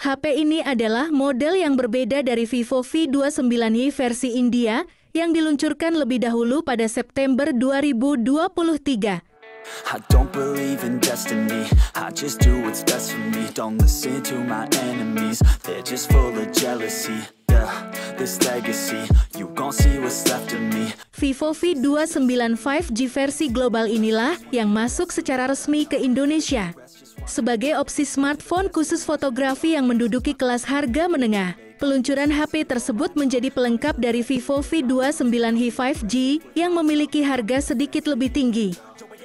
HP ini adalah model yang berbeda dari Vivo V29i versi India yang diluncurkan lebih dahulu pada September 2023. I don't believe in destiny, I just do what's best for me. Don't listen to my enemies, they're just full of jealousy. Yeah, this legacy, you gon' see what's left of me. Vivo V29 5G versi global inilah yang masuk secara resmi ke Indonesia sebagai opsi smartphone khusus fotografi yang menduduki kelas harga menengah. Peluncuran HP tersebut menjadi pelengkap dari Vivo V29i 5G yang memiliki harga sedikit lebih tinggi.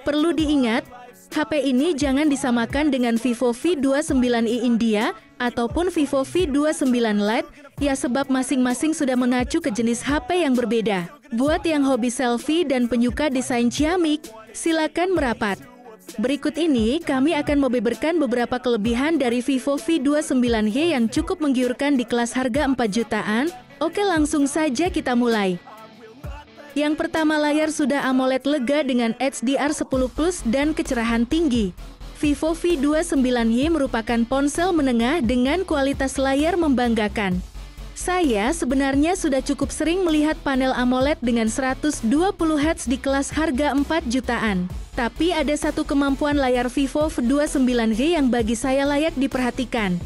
Perlu diingat, HP ini jangan disamakan dengan Vivo V29i India ataupun Vivo V29 Lite, ya sebab masing-masing sudah mengacu ke jenis HP yang berbeda. Buat yang hobi selfie dan penyuka desain ciamik, silakan merapat. Berikut ini kami akan membeberkan beberapa kelebihan dari Vivo V29i yang cukup menggiurkan di kelas harga 4 jutaan. Oke, langsung saja kita mulai. Yang pertama, layar sudah AMOLED lega dengan HDR10+ dan kecerahan tinggi. Vivo V29i merupakan ponsel menengah dengan kualitas layar membanggakan. Saya sebenarnya sudah cukup sering melihat panel AMOLED dengan 120 Hz di kelas harga 4 jutaan. Tapi ada satu kemampuan layar Vivo V29i yang bagi saya layak diperhatikan.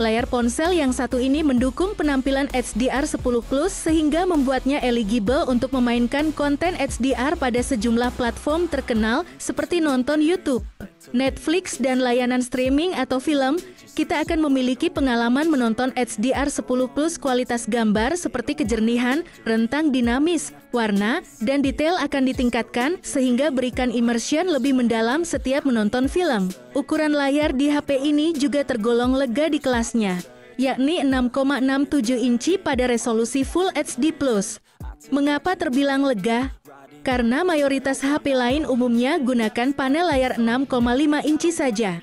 Layar ponsel yang satu ini mendukung penampilan HDR10+ sehingga membuatnya eligible untuk memainkan konten HDR pada sejumlah platform terkenal seperti nonton YouTube, Netflix, dan layanan streaming atau film. Kita akan memiliki pengalaman menonton HDR10+ kualitas gambar seperti kejernihan, rentang dinamis, warna, dan detail akan ditingkatkan sehingga berikan immersion lebih mendalam setiap menonton film. Ukuran layar di HP ini juga tergolong lega di kelasnya, yakni 6,67 inci pada resolusi Full HD+. Mengapa terbilang lega? Karena mayoritas HP lain umumnya gunakan panel layar 6,5 inci saja.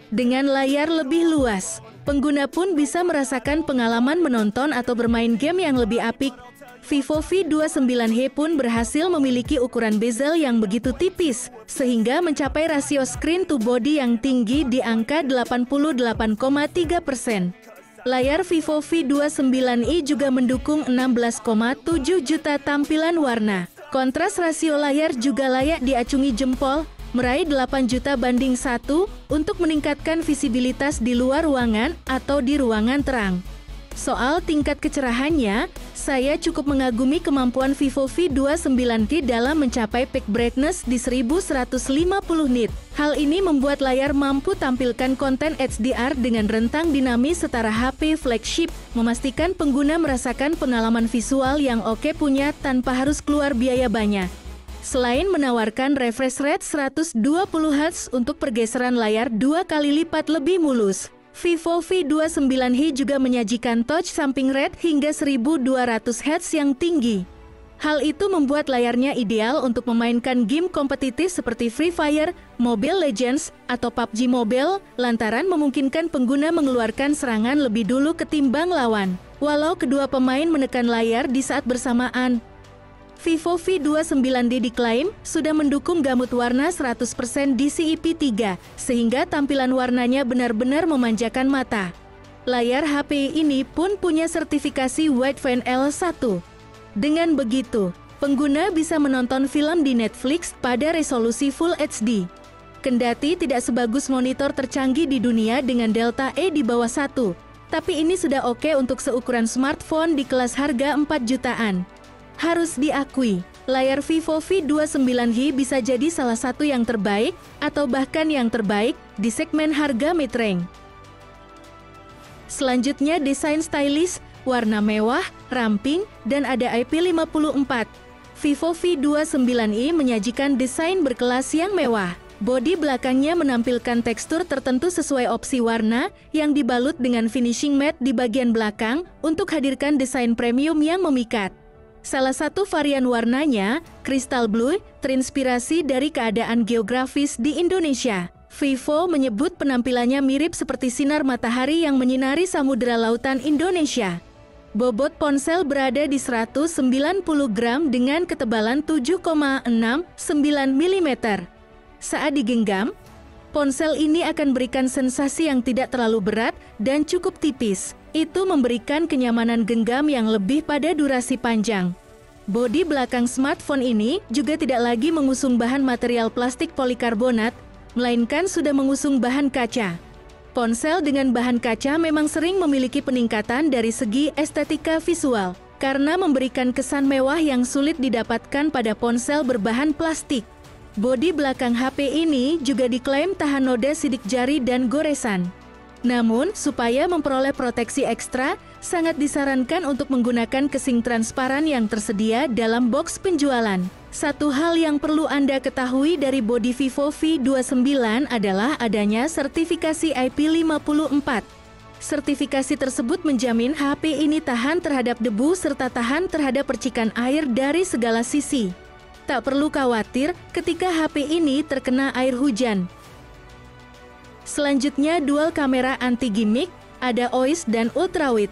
Dengan layar lebih luas, pengguna pun bisa merasakan pengalaman menonton atau bermain game yang lebih apik. Vivo V29i pun berhasil memiliki ukuran bezel yang begitu tipis, sehingga mencapai rasio screen to body yang tinggi di angka 88,3%. Layar Vivo V29i juga mendukung 16,7 juta tampilan warna. Kontras rasio layar juga layak diacungi jempol, meraih 8 juta banding 1 untuk meningkatkan visibilitas di luar ruangan atau di ruangan terang. Soal tingkat kecerahannya, saya cukup mengagumi kemampuan Vivo V29i dalam mencapai peak brightness di 1150 nit. Hal ini membuat layar mampu tampilkan konten HDR dengan rentang dinamis setara HP flagship, memastikan pengguna merasakan pengalaman visual yang oke punya tanpa harus keluar biaya banyak. Selain menawarkan refresh rate 120 Hz untuk pergeseran layar 2 kali lipat lebih mulus, Vivo V29i juga menyajikan touch samping rate hingga 1200 Hz yang tinggi. Hal itu membuat layarnya ideal untuk memainkan game kompetitif seperti Free Fire, Mobile Legends, atau PUBG Mobile, lantaran memungkinkan pengguna mengeluarkan serangan lebih dulu ketimbang lawan, walau kedua pemain menekan layar di saat bersamaan. Vivo V29i diklaim sudah mendukung gamut warna 100% DCI-P3, sehingga tampilan warnanya benar-benar memanjakan mata. Layar HP ini pun punya sertifikasi Wideview L1. Dengan begitu, pengguna bisa menonton film di Netflix pada resolusi Full HD. Kendati tidak sebagus monitor tercanggih di dunia dengan delta E di bawah 1, tapi ini sudah oke untuk seukuran smartphone di kelas harga 4 jutaan. Harus diakui, layar Vivo V29i bisa jadi salah satu yang terbaik atau bahkan yang terbaik di segmen harga mid-range. Selanjutnya, desain stylish, warna mewah, ramping, dan ada IP54. Vivo V29i menyajikan desain berkelas yang mewah. Bodi belakangnya menampilkan tekstur tertentu sesuai opsi warna yang dibalut dengan finishing matte di bagian belakang untuk hadirkan desain premium yang memikat. Salah satu varian warnanya, Crystal Blue, terinspirasi dari keadaan geografis di Indonesia. Vivo menyebut penampilannya mirip seperti sinar matahari yang menyinari samudera lautan Indonesia. Bobot ponsel berada di 190 gram dengan ketebalan 7,69 mm. Saat digenggam, Ponsel ini akan berikan sensasi yang tidak terlalu berat dan cukup tipis. Itu memberikan kenyamanan genggam yang lebih pada durasi panjang. Bodi belakang smartphone ini juga tidak lagi mengusung bahan material plastik polikarbonat, melainkan sudah mengusung bahan kaca. Ponsel dengan bahan kaca memang sering memiliki peningkatan dari segi estetika visual, karena memberikan kesan mewah yang sulit didapatkan pada ponsel berbahan plastik. Bodi belakang HP ini juga diklaim tahan noda sidik jari dan goresan. Namun, supaya memperoleh proteksi ekstra, sangat disarankan untuk menggunakan casing transparan yang tersedia dalam box penjualan. Satu hal yang perlu Anda ketahui dari bodi Vivo V29 adalah adanya sertifikasi IP54. Sertifikasi tersebut menjamin HP ini tahan terhadap debu serta tahan terhadap percikan air dari segala sisi. Tak perlu khawatir ketika HP ini terkena air hujan. Selanjutnya, dual kamera anti-gimmick, ada OIS dan ultrawide.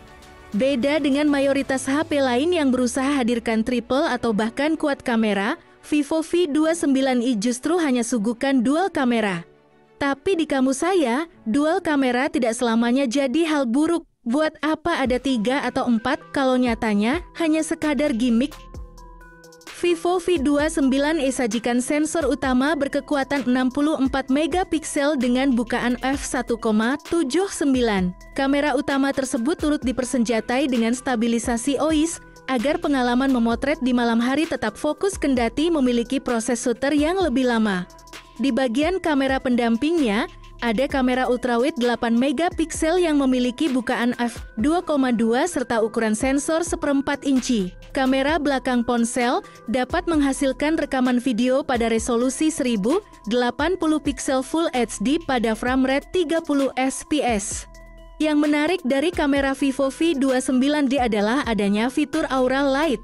Beda dengan mayoritas HP lain yang berusaha hadirkan triple atau bahkan quad kamera, Vivo V29i justru hanya suguhkan dual kamera. Tapi di kamus saya, dual kamera tidak selamanya jadi hal buruk. Buat apa ada 3 atau 4 kalau nyatanya hanya sekadar gimmick? Vivo V29e sajikan sensor utama berkekuatan 64 megapiksel dengan bukaan f1.79. Kamera utama tersebut turut dipersenjatai dengan stabilisasi OIS agar pengalaman memotret di malam hari tetap fokus kendati memiliki proses shutter yang lebih lama. Di bagian kamera pendampingnya, ada kamera ultrawide 8 megapiksel yang memiliki bukaan f2.2 serta ukuran sensor 1/4 inci. Kamera belakang ponsel dapat menghasilkan rekaman video pada resolusi 1080 piksel Full HD pada frame rate 30 fps. Yang menarik dari kamera Vivo V29D adalah adanya fitur Aura Light.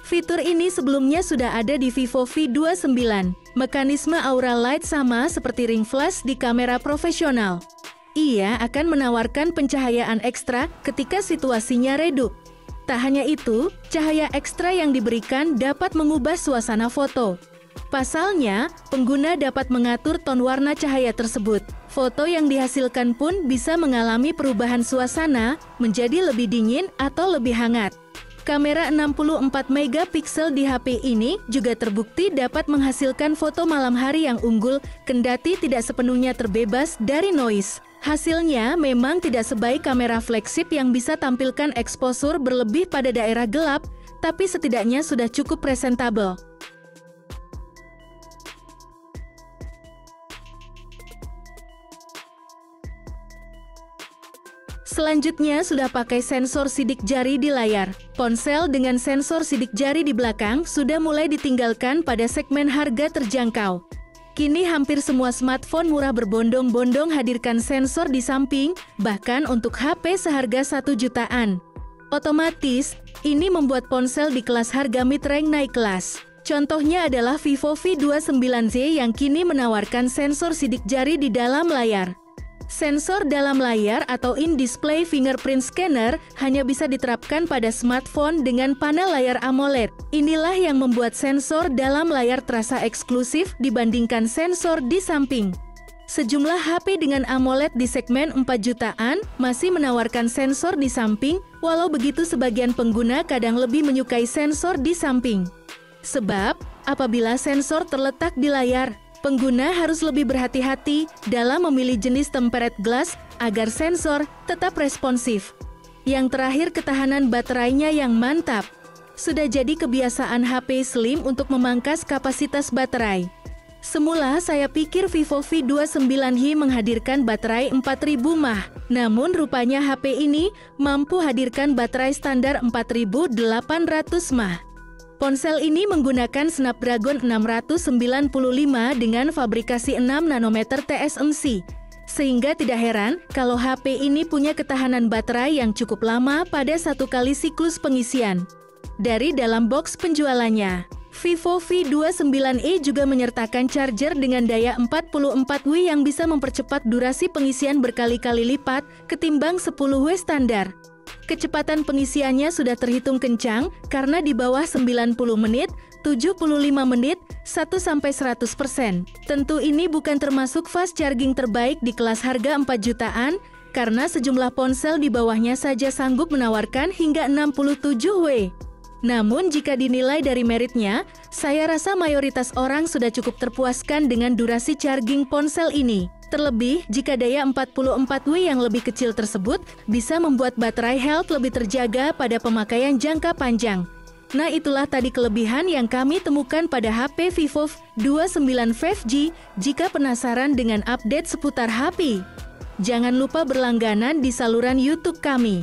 Fitur ini sebelumnya sudah ada di Vivo V29. Mekanisme Aura Light sama seperti ring flash di kamera profesional. Ia akan menawarkan pencahayaan ekstra ketika situasinya redup. Tak hanya itu, cahaya ekstra yang diberikan dapat mengubah suasana foto. Pasalnya, pengguna dapat mengatur ton warna cahaya tersebut. Foto yang dihasilkan pun bisa mengalami perubahan suasana menjadi lebih dingin atau lebih hangat. Kamera 64 megapiksel di HP ini juga terbukti dapat menghasilkan foto malam hari yang unggul kendati tidak sepenuhnya terbebas dari noise. Hasilnya memang tidak sebaik kamera flagship yang bisa tampilkan eksposur berlebih pada daerah gelap, tapi setidaknya sudah cukup presentabel. Selanjutnya sudah pakai sensor sidik jari di layar. Ponsel dengan sensor sidik jari di belakang sudah mulai ditinggalkan pada segmen harga terjangkau. Kini hampir semua smartphone murah berbondong-bondong hadirkan sensor di samping, bahkan untuk HP seharga 1 jutaan. Otomatis, ini membuat ponsel di kelas harga mid-range naik kelas. Contohnya adalah Vivo V29Z yang kini menawarkan sensor sidik jari di dalam layar. Sensor dalam layar atau in-display fingerprint scanner hanya bisa diterapkan pada smartphone dengan panel layar AMOLED. Inilah yang membuat sensor dalam layar terasa eksklusif dibandingkan sensor di samping. Sejumlah HP dengan AMOLED di segmen 4 jutaan masih menawarkan sensor di samping, walau begitu sebagian pengguna kadang lebih menyukai sensor di samping. Sebab, apabila sensor terletak di layar, pengguna harus lebih berhati-hati dalam memilih jenis tempered glass agar sensor tetap responsif. Yang terakhir, ketahanan baterainya yang mantap. Sudah jadi kebiasaan HP slim untuk memangkas kapasitas baterai. Semula saya pikir Vivo V29i menghadirkan baterai 4000 mAh. Namun rupanya HP ini mampu hadirkan baterai standar 4800 mAh. Ponsel ini menggunakan Snapdragon 695 dengan fabrikasi 6 nanometer TSMC. Sehingga tidak heran kalau HP ini punya ketahanan baterai yang cukup lama pada satu kali siklus pengisian. Dari dalam box penjualannya, Vivo V29e juga menyertakan charger dengan daya 44W yang bisa mempercepat durasi pengisian berkali-kali lipat ketimbang 10W standar. Kecepatan pengisiannya sudah terhitung kencang karena di bawah 90 menit, 75 menit, 1-100%. Tentu ini bukan termasuk fast charging terbaik di kelas harga 4 jutaan, karena sejumlah ponsel di bawahnya saja sanggup menawarkan hingga 67 W. Namun jika dinilai dari meritnya, saya rasa mayoritas orang sudah cukup terpuaskan dengan durasi charging ponsel ini. Terlebih, jika daya 44 W yang lebih kecil tersebut bisa membuat baterai health lebih terjaga pada pemakaian jangka panjang. Nah, itulah tadi kelebihan yang kami temukan pada HP Vivo V29 5G. Jika penasaran dengan update seputar HP, jangan lupa berlangganan di saluran YouTube kami.